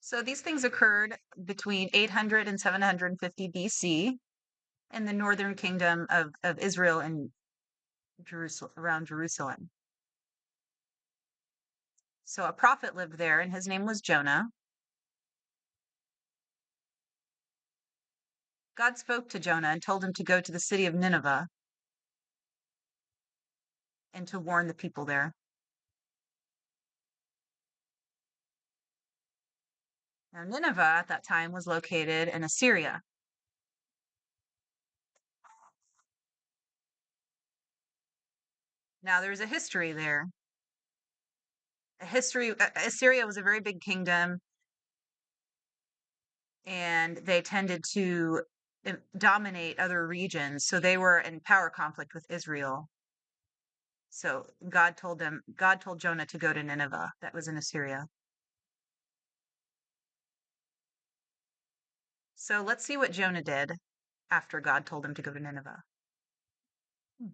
So these things occurred between 800 and 750 BC in the northern kingdom of Israel and Jerusalem, around Jerusalem. So a prophet lived there, and his name was Jonah. God spoke to Jonah and told him to go to the city of Nineveh and to warn the people there. Now, Nineveh at that time was located in Assyria. Now, there's a history there. Assyria was a very big kingdom, and they tended to dominate other regions. So they were in power conflict with Israel. So God told Jonah to go to Nineveh, that was in Assyria. So let's see what Jonah did after God told him to go to Nineveh. Hmm.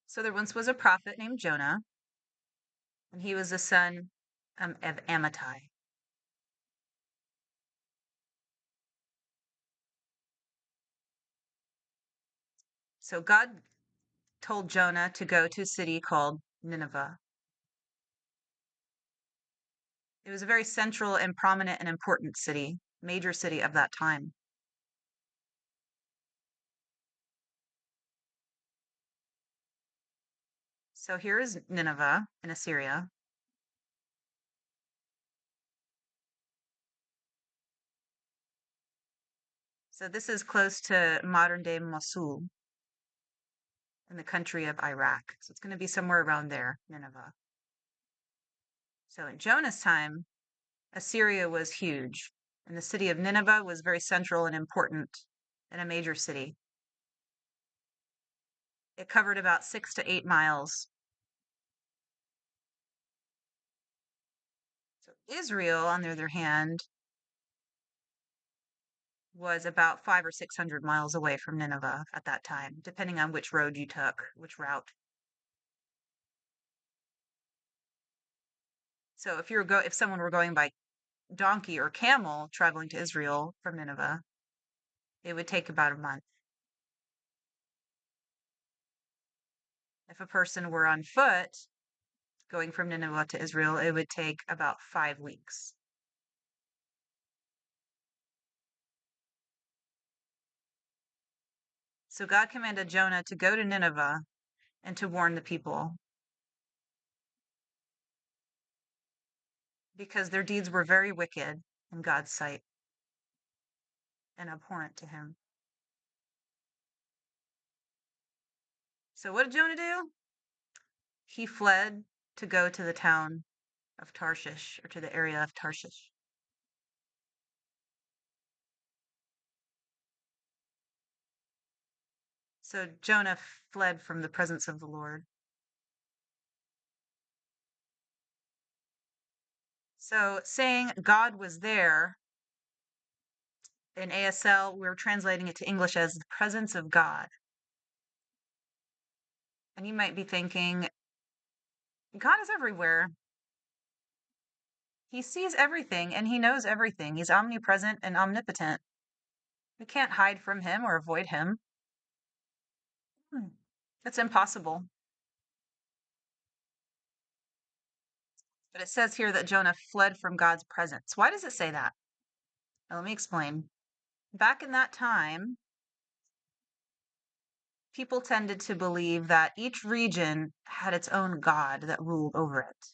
So there once was a prophet named Jonah, and he was the son of Amittai. So God told Jonah to go to a city called Nineveh. It was a very central and prominent and important city, major city of that time. So here is Nineveh in Assyria. So this is close to modern day Mosul in the country of Iraq. So it's going to be somewhere around there, Nineveh. So in Jonah's time, Assyria was huge, and the city of Nineveh was very central and important and a major city. It covered about 6 to 8 miles. So Israel, on the other hand, was about 500 or 600 miles away from Nineveh at that time, depending on which road you took, which route. So if someone were going by donkey or camel traveling to Israel from Nineveh, it would take about a month. If a person were on foot going from Nineveh to Israel, it would take about 5 weeks. So God commanded Jonah to go to Nineveh and to warn the people because their deeds were very wicked in God's sight and abhorrent to him. So what did Jonah do? He fled to go to the town of Tarshish, or to the area of Tarshish. So Jonah fled from the presence of the Lord. So saying God was there in ASL, we're translating it to English as the presence of God. And you might be thinking, God is everywhere. He sees everything and he knows everything. He's omnipresent and omnipotent. We can't hide from him or avoid him. It's impossible. But it says here that Jonah fled from God's presence. Why does it say that? Now, let me explain. Back in that time, people tended to believe that each region had its own god that ruled over it.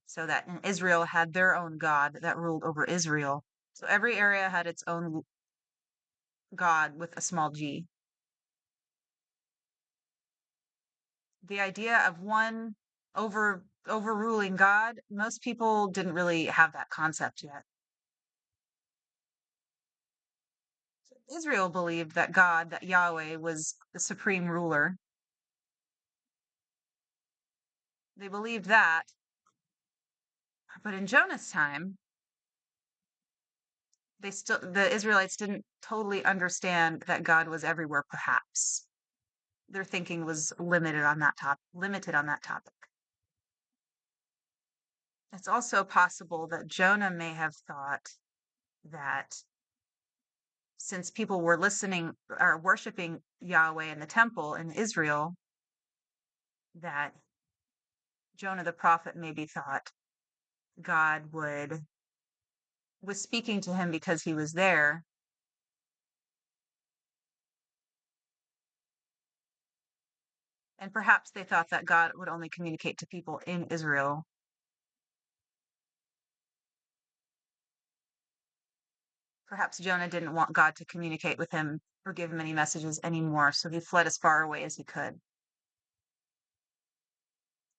So that in Israel had their own god that ruled over Israel. So every area had its own god with a small g. The idea of one overruling God, most people didn't really have that concept yet. Israel believed that God, that Yahweh, was the supreme ruler. They believed that. But in Jonah's time, the Israelites didn't totally understand that God was everywhere, perhaps. Their thinking was limited on that topic. It's also possible that Jonah may have thought that since people were listening or worshiping Yahweh in the temple in Israel, that Jonah the prophet maybe thought God was speaking to him because he was there. And perhaps they thought that God would only communicate to people in Israel. Perhaps Jonah didn't want God to communicate with him or give him any messages anymore, so he fled as far away as he could.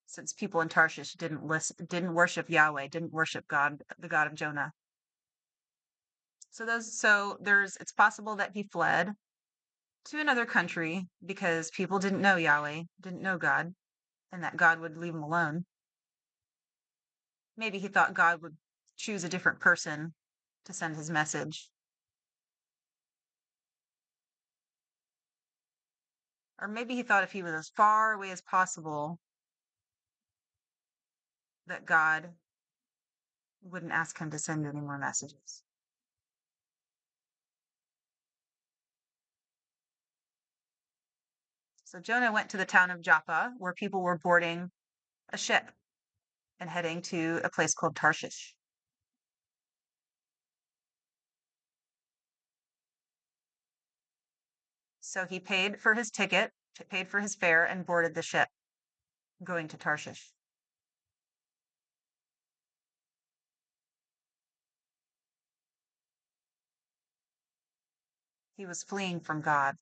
Since people in Tarshish didn't worship Yahweh, didn't worship God, the God of Jonah. It's possible that he fled to another country because people didn't know Yahweh, didn't know God, and that God would leave him alone. Maybe he thought God would choose a different person to send his message. Or maybe he thought if he was as far away as possible, that God wouldn't ask him to send any more messages. So Jonah went to the town of Joppa, where people were boarding a ship and heading to a place called Tarshish. So he paid for his ticket, paid for his fare, and boarded the ship going to Tarshish. He was fleeing from God.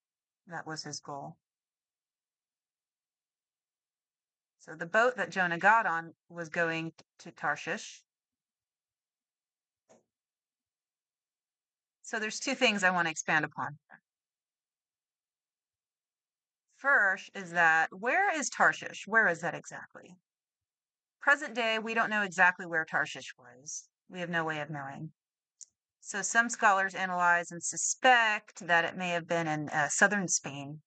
That was his goal. So the boat that Jonah got on was going to Tarshish. So there's two things I want to expand upon. First is that where is Tarshish? Where is that exactly? Present day, we don't know exactly where Tarshish was. We have no way of knowing. So some scholars analyze and suspect that it may have been in southern Spain.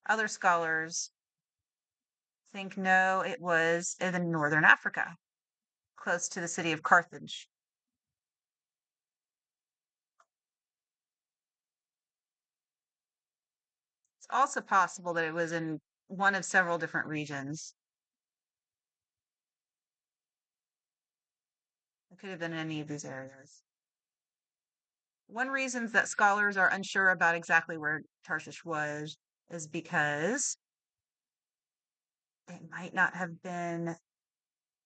Other scholars think no, it was in northern Africa, close to the city of Carthage. It's also possible that it was in one of several different regions. It could have been in any of these areas. One reason that scholars are unsure about exactly where Tarshish was is because it might not have been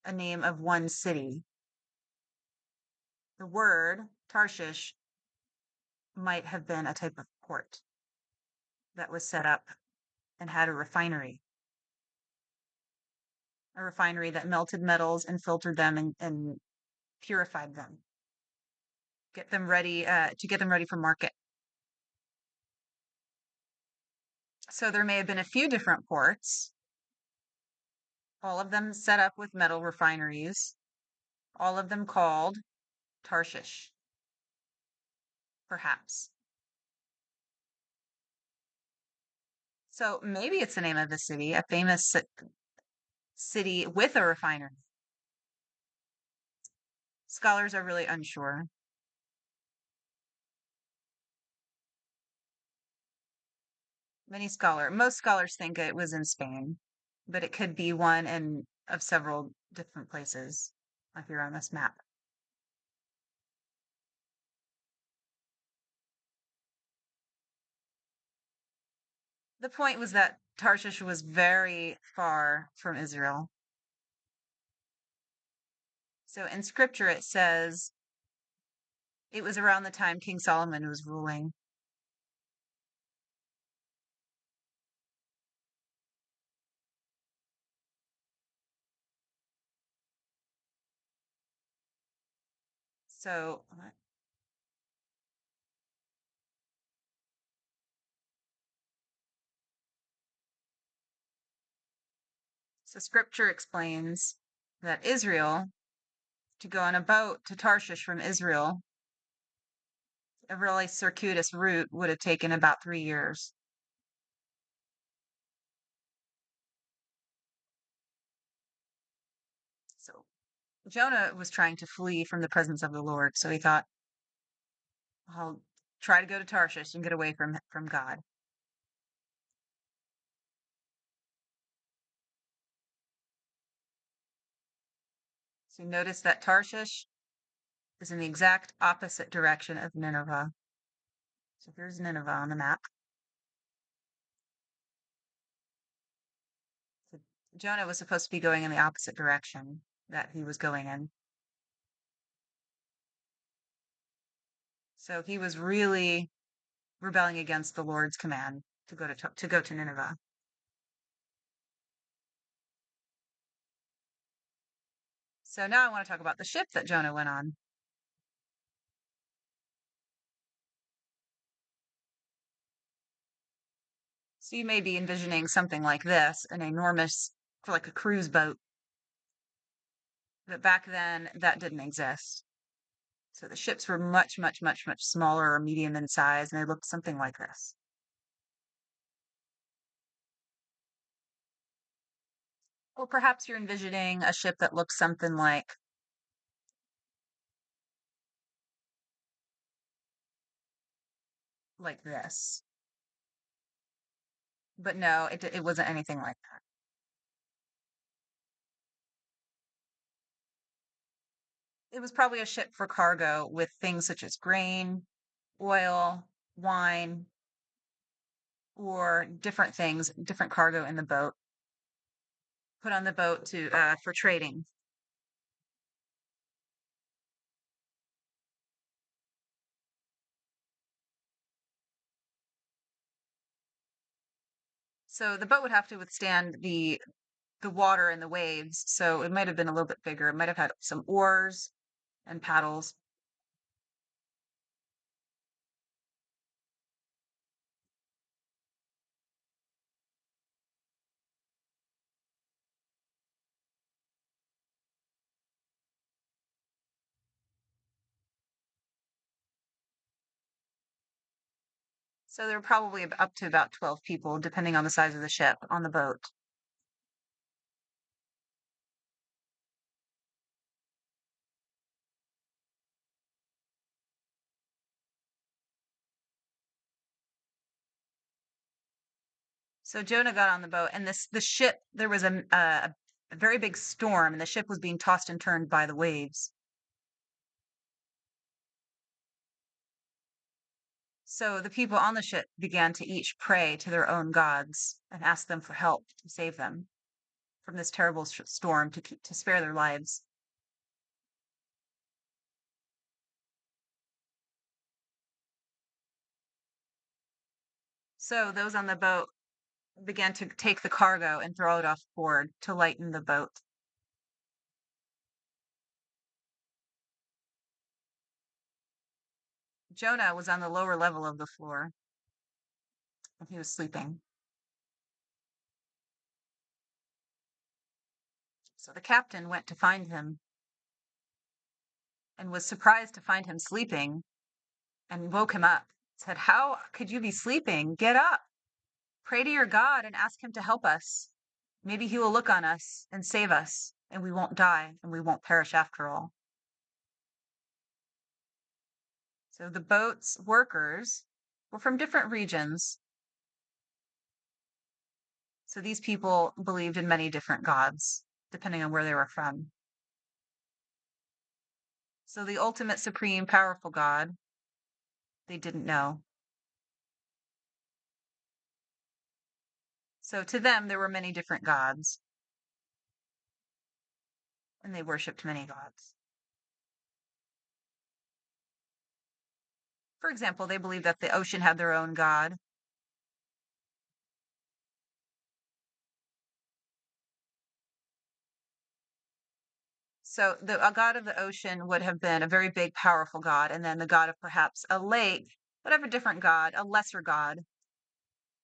a name of one city. The word Tarshish might have been a type of port that was set up and had a refinery that melted metals and filtered them and purified them, get them ready to get them ready for market. So there may have been a few different ports, all of them set up with metal refineries, all of them called Tarshish, perhaps. So maybe it's the name of the city, a famous city with a refinery. Scholars are really unsure. Most scholars think it was in Spain, but it could be one in of several different places, like here on this map. The point was that Tarshish was very far from Israel. So in scripture, it says it was around the time King Solomon was ruling. So, so scripture explains that Israel, to go on a boat to Tarshish from Israel, A really circuitous route would have taken about 3 years. So Jonah was trying to flee from the presence of the Lord. So he thought, I'll try to go to Tarshish and get away from God. So notice that Tarshish is in the exact opposite direction of Nineveh. So here's Nineveh on the map. So Jonah was supposed to be going in the opposite direction that he was going in. So he was really rebelling against the Lord's command to go to Nineveh. So now I want to talk about the ship that Jonah went on. So you may be envisioning something like this, an enormous, like a cruise boat. But back then, that didn't exist. So the ships were much, much, much, much smaller or medium in size, and they looked something like this. Or perhaps you're envisioning a ship that looks something like this. But no, it wasn't anything like that. It was probably a ship for cargo with things such as grain, oil, wine, or different things, different cargo in the boat, put on the boat to for trading. So the boat would have to withstand the water and the waves. So it might have been a little bit bigger. It might have had some oars and paddles. So there were probably up to about 12 people, depending on the size of the ship, on the boat. So Jonah got on the boat, and the ship, there was a very big storm, and the ship was being tossed and turned by the waves. So the people on the ship began to each pray to their own gods and ask them for help to save them from this terrible storm to spare their lives. So those on the boat began to take the cargo and throw it off board to lighten the boat. Jonah was on the lower level of the floor and he was sleeping. So the captain went to find him and was surprised to find him sleeping and woke him up. Said, "How could you be sleeping? Get up. Pray to your God and ask him to help us. Maybe he will look on us and save us, and we won't die and we won't perish after all." So the boat's workers were from different regions. So these people believed in many different gods, depending on where they were from. So the ultimate, supreme, powerful God, they didn't know. So to them, there were many different gods, and they worshipped many gods. For example, they believed that the ocean had their own god. So a god of the ocean would have been a very big, powerful god, and then the god of perhaps a lake would have a different god, a lesser god,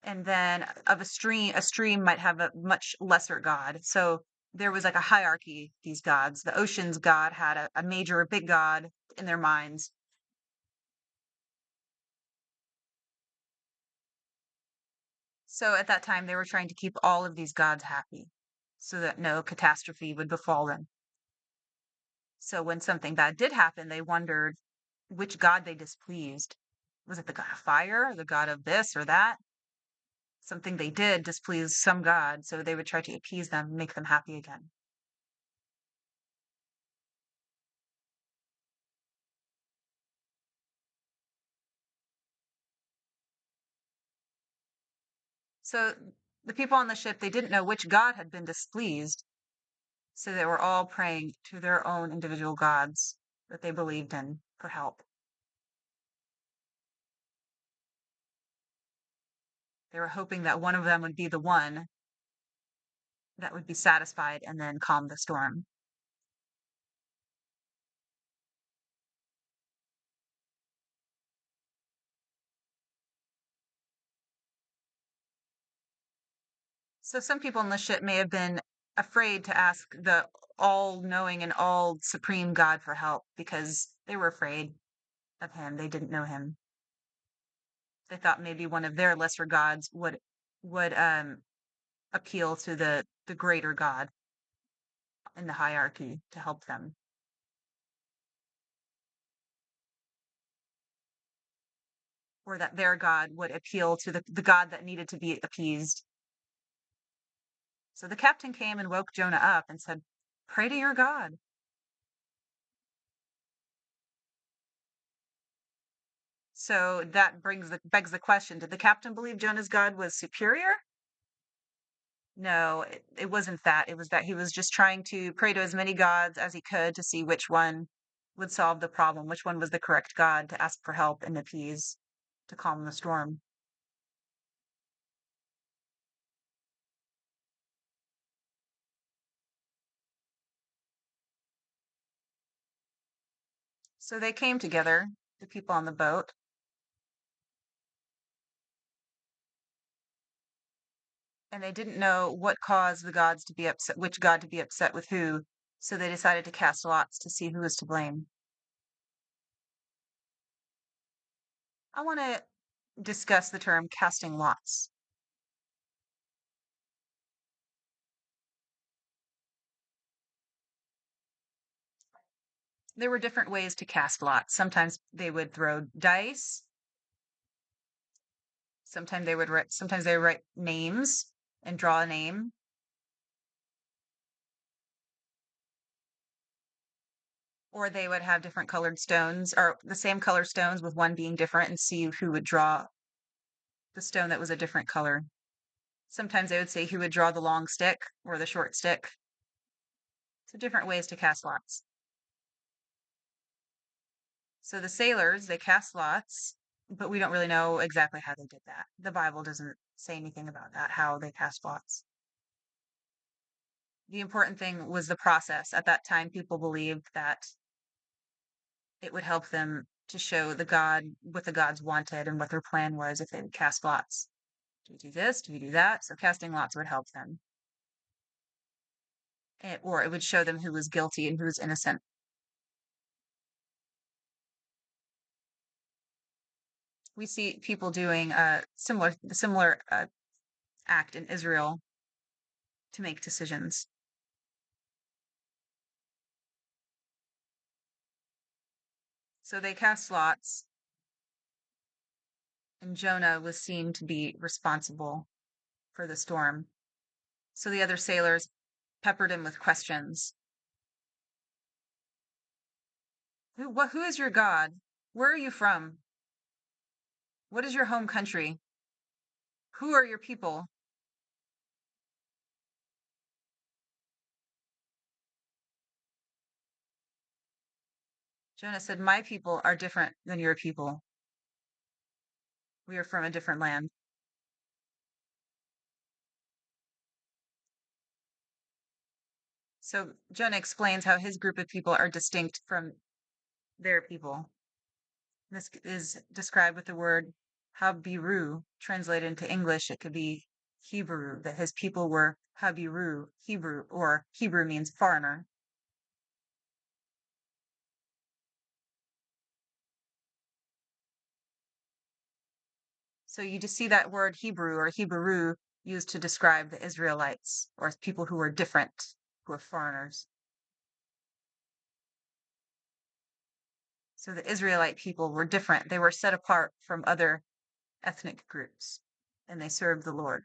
and then of a stream might have a much lesser god. So there was like a hierarchy, these gods. The ocean's god had a major, a big god in their minds. So at that time, they were trying to keep all of these gods happy so that no catastrophe would befall them. So when something bad did happen, they wondered which god they displeased. Was it the god of fire, or the god of this or that? Something they did displeased some god, so they would try to appease them, make them happy again. So the people on the ship, they didn't know which god had been displeased, so they were all praying to their own individual gods that they believed in for help. They were hoping that one of them would be the one that would be satisfied and then calm the storm. So some people on the ship may have been afraid to ask the all-knowing and all supreme God for help because they were afraid of him. They didn't know him. They thought maybe one of their lesser gods would appeal to the greater God in the hierarchy to help them, or that their God would appeal to the God that needed to be appeased. So the captain came and woke Jonah up and said, "Pray to your God." So that begs the question: did the captain believe Jonah's God was superior? No, it wasn't that. It was that he was just trying to pray to as many gods as he could to see which one would solve the problem, which one was the correct God to ask for help and appease to calm the storm. So they came together, the people on the boat, and they didn't know what caused the gods to be upset, which God to be upset with who. So they decided to cast lots to see who was to blame. I want to discuss the term casting lots. There were different ways to cast lots. Sometimes they would throw dice. Sometimes they would write names and draw a name, or they would have different colored stones or the same color stones with one being different and see who would draw the stone that was a different color. Sometimes they would say who would draw the long stick or the short stick. So different ways to cast lots. So the sailors, they cast lots, but we don't really know exactly how they did that. The Bible doesn't say anything about that, how they cast lots. The important thing was the process. At that time, people believed that it would help them to show the God what the gods wanted and what their plan was if they would cast lots. Do we do this? Do we do that? So casting lots would help them. Or it would show them who was guilty and who was innocent. We see people doing a similar act in Israel to make decisions. So they cast lots, and Jonah was seen to be responsible for the storm. So the other sailors peppered him with questions. Who is your God? Where are you from? What is your home country? Who are your people? Jonah said, "My people are different than your people. We are from a different land." So Jonah explains how his group of people are distinct from their people. This is described with the word Habiru. Translated into English, it could be Hebrew, that his people were Habiru, Hebrew, or Hebrew means foreigner. So you just see that word Hebrew or Hebrew used to describe the Israelites or people who were different, who were foreigners. So the Israelite people were different. They were set apart from other ethnic groups and they served the Lord.